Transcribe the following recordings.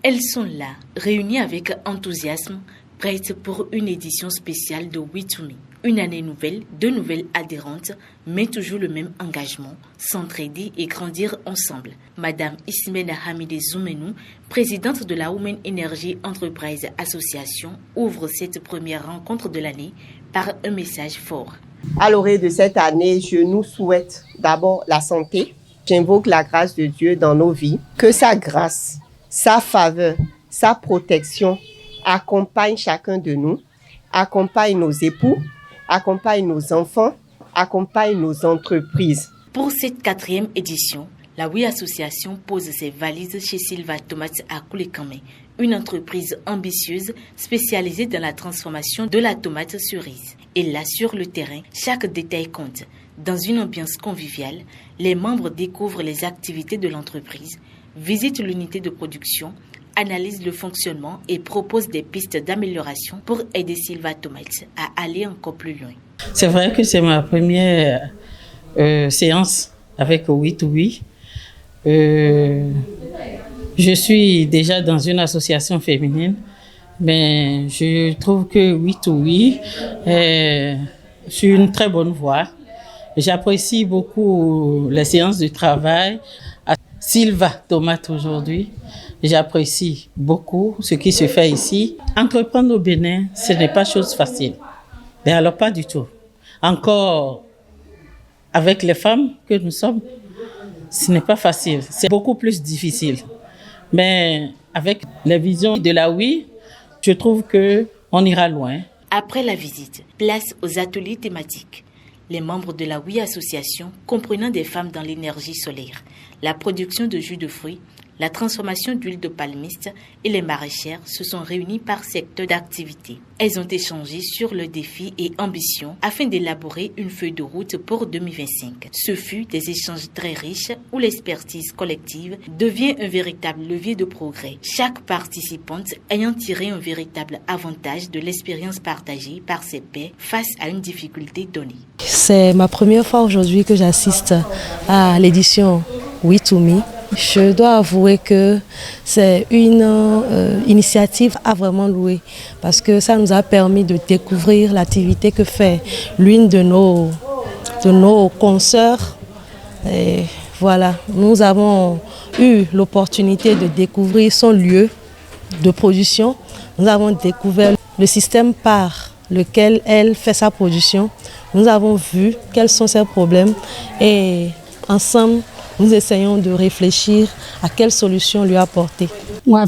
Elles sont là, réunies avec enthousiasme, prêtes pour une édition spéciale de We2Me. Une année nouvelle, de nouvelles adhérentes, mais toujours le même engagement, s'entraider et grandir ensemble. Madame Ismena Hamide Zoumenou, présidente de la Women Energy Enterprise Association, ouvre cette première rencontre de l'année par un message fort. À l'orée de cette année, je nous souhaite d'abord la santé. J'invoque la grâce de Dieu dans nos vies. Que sa grâce, sa faveur, sa protection accompagne chacun de nous, accompagne nos époux, accompagne nos enfants, accompagne nos entreprises. Pour cette 4e édition, la We Association pose ses valises chez Silva Tomates à Koulekame, une entreprise ambitieuse spécialisée dans la transformation de la tomate cerise. Et là, sur le terrain, chaque détail compte. Dans une ambiance conviviale, les membres découvrent les activités de l'entreprise, visitent l'unité de production, analysent le fonctionnement et proposent des pistes d'amélioration pour aider Silva Tomates à aller encore plus loin. C'est vrai que c'est ma première séance avec We2We. Je suis déjà dans une association féminine, mais je trouve que We2We est sur une très bonne voie. J'apprécie beaucoup les séances de travail à Silva Tomates aujourd'hui. J'apprécie beaucoup ce qui se fait ici. Entreprendre au Bénin, ce n'est pas chose facile. Mais alors pas du tout. Encore avec les femmes que nous sommes, ce n'est pas facile. C'est beaucoup plus difficile. Mais avec les visions de la WI, je trouve qu'on ira loin. Après la visite, place aux ateliers thématiques. Les membres de la We Association, comprenant des femmes dans l'énergie solaire, la production de jus de fruits, la transformation d'huile de palmiste et les maraîchères se sont réunies par secteur d'activité. Elles ont échangé sur le défi et ambition afin d'élaborer une feuille de route pour 2025. Ce fut des échanges très riches où l'expertise collective devient un véritable levier de progrès. Chaque participante ayant tiré un véritable avantage de l'expérience partagée par ses pairs face à une difficulté donnée. C'est ma première fois aujourd'hui que j'assiste à l'édition We2Me. Je dois avouer que c'est une initiative à vraiment louer parce que ça nous a permis de découvrir l'activité que fait l'une de nos consoeurs. Et voilà, nous avons eu l'opportunité de découvrir son lieu de production. Nous avons découvert le système par lequel elle fait sa production. Nous avons vu quels sont ses problèmes et ensemble, nous essayons de réfléchir à quelle solution lui apporter. Franchement,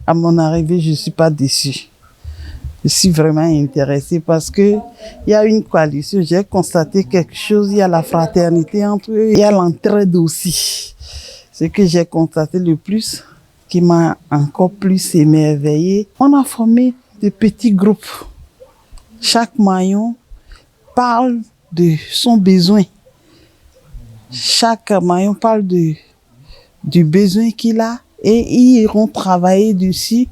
à mon arrivée, je ne suis pas déçue. Je suis vraiment intéressée parce que il y a une coalition. J'ai constaté quelque chose. Il y a la fraternité entre eux. Il y a l'entraide aussi. Ce que j'ai constaté le plus, qui m'a encore plus émerveillée. On a formé des petits groupes. Chaque maillon parle de son besoin. Chaque maillon parle du besoin qu'il a et ils iront travailler dessus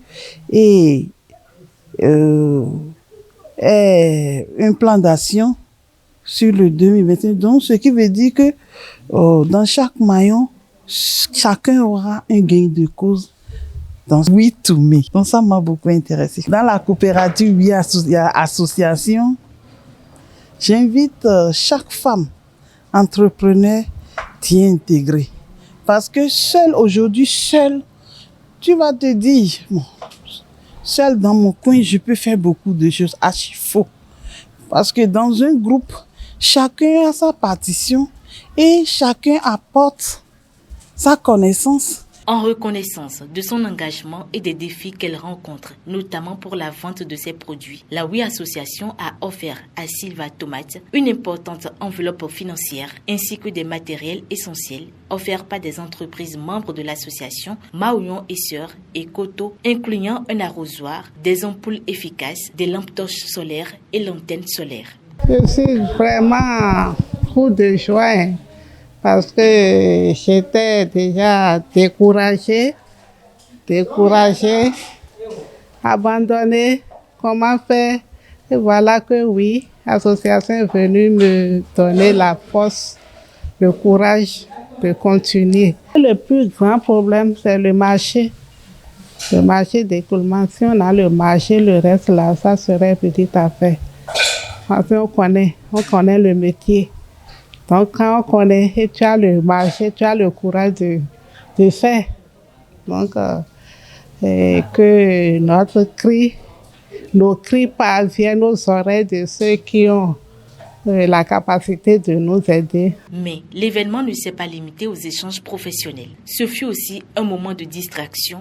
et un plan d'action sur le 2021. Donc, ce qui veut dire que dans chaque maillon, chacun aura un gain de cause dans We2Me. Donc, ça m'a beaucoup intéressé. Dans la coopérative We Association, j'invite chaque femme entrepreneur d'y intégrer. Parce que seul aujourd'hui, tu vas te dire, bon, seul dans mon coin, je peux faire beaucoup de choses. Archi faux. Parce que dans un groupe, chacun a sa partition et chacun apporte sa connaissance. En reconnaissance de son engagement et des défis qu'elle rencontre, notamment pour la vente de ses produits, la We Association a offert à Silva Tomates une importante enveloppe financière ainsi que des matériels essentiels offerts par des entreprises membres de l'association Maouillon et Sœurs et Koto, incluant un arrosoir, des ampoules efficaces, des lampes torches solaires et l'antenne solaire. Je suis vraiment beaucoup de joie hein, parce que j'étais déjà découragée, abandonnée. Comment faire? Et voilà que oui, l'association est venue me donner la force, le courage de continuer. Le plus grand problème, c'est le marché. Le marché d'écoulement. Si on a le marché, le reste là, ça serait petite affaire. Parce qu'on connaît le métier. Donc quand on connaît et tu as le marché, tu as le courage de faire. Donc que nos cris parviennent aux oreilles de ceux qui ont la capacité de nous aider. Mais l'événement ne s'est pas limité aux échanges professionnels. Ce fut aussi un moment de distraction.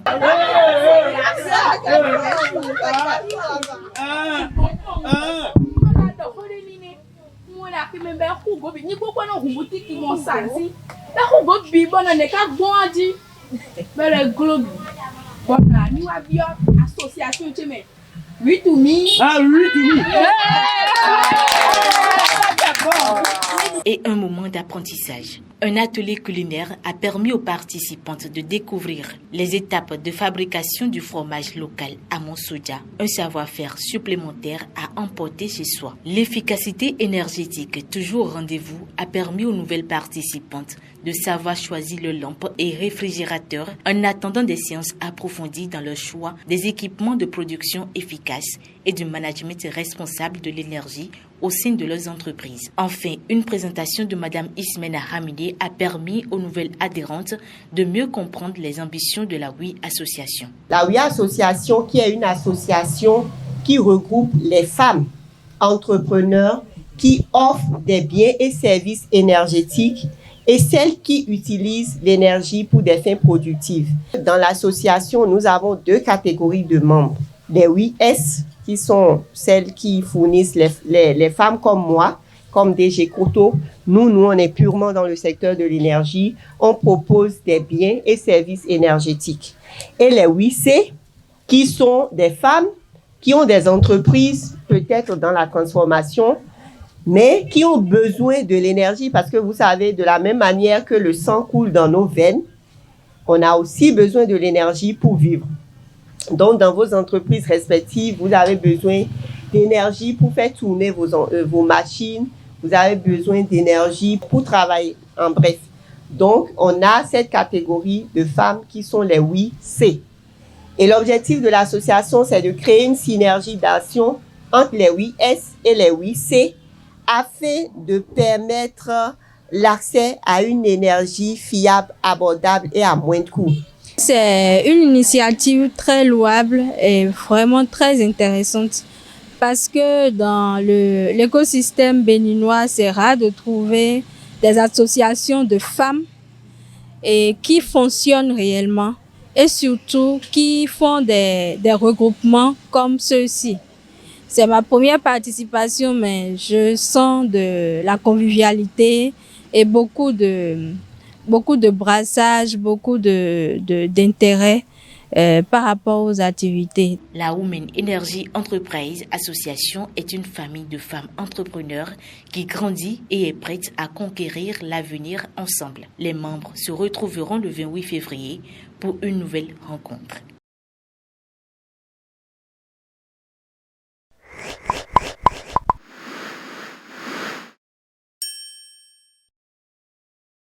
Et un moment d'apprentissage. Un atelier culinaire a permis aux participantes de découvrir les étapes de fabrication du fromage local à Monsodia, un savoir-faire supplémentaire à emporter chez soi. L'efficacité énergétique, toujours au rendez-vous, a permis aux nouvelles participantes de savoir choisir le lampe et réfrigérateur en attendant des séances approfondies dans le choix des équipements de production efficaces et du management responsable de l'énergie au sein de leurs entreprises. Enfin, une présentation de Madame Ismena Hamidé a permis aux nouvelles adhérentes de mieux comprendre les ambitions de la WI Association. La WI Association, qui est une association qui regroupe les femmes entrepreneurs qui offrent des biens et services énergétiques et celles qui utilisent l'énergie pour des fins productives. Dans l'association, nous avons 2 catégories de membres. Les WIS, qui sont celles qui fournissent les femmes comme moi, comme DG Koto. Nous, on est purement dans le secteur de l'énergie. On propose des biens et services énergétiques. Et les WIC, qui sont des femmes qui ont des entreprises, peut-être dans la transformation, mais qui ont besoin de l'énergie parce que vous savez, de la même manière que le sang coule dans nos veines, on a aussi besoin de l'énergie pour vivre. Donc, dans vos entreprises respectives, vous avez besoin d'énergie pour faire tourner vos machines. Vous avez besoin d'énergie pour travailler, en bref. Donc, on a cette catégorie de femmes qui sont les WIC. Et l'objectif de l'association, c'est de créer une synergie d'action entre les WIS et les WIC afin de permettre l'accès à une énergie fiable, abordable et à moindre coût. C'est une initiative très louable et vraiment très intéressante parce que dans l'écosystème béninois, c'est rare de trouver des associations de femmes et qui fonctionnent réellement et surtout qui font des regroupements comme ceux-ci. C'est ma première participation, mais je sens de la convivialité et beaucoup de brassage, beaucoup d'intérêt par rapport aux activités. La Women Energy Enterprise Association est une famille de femmes entrepreneurs qui grandit et est prête à conquérir l'avenir ensemble. Les membres se retrouveront le 28 février pour une nouvelle rencontre.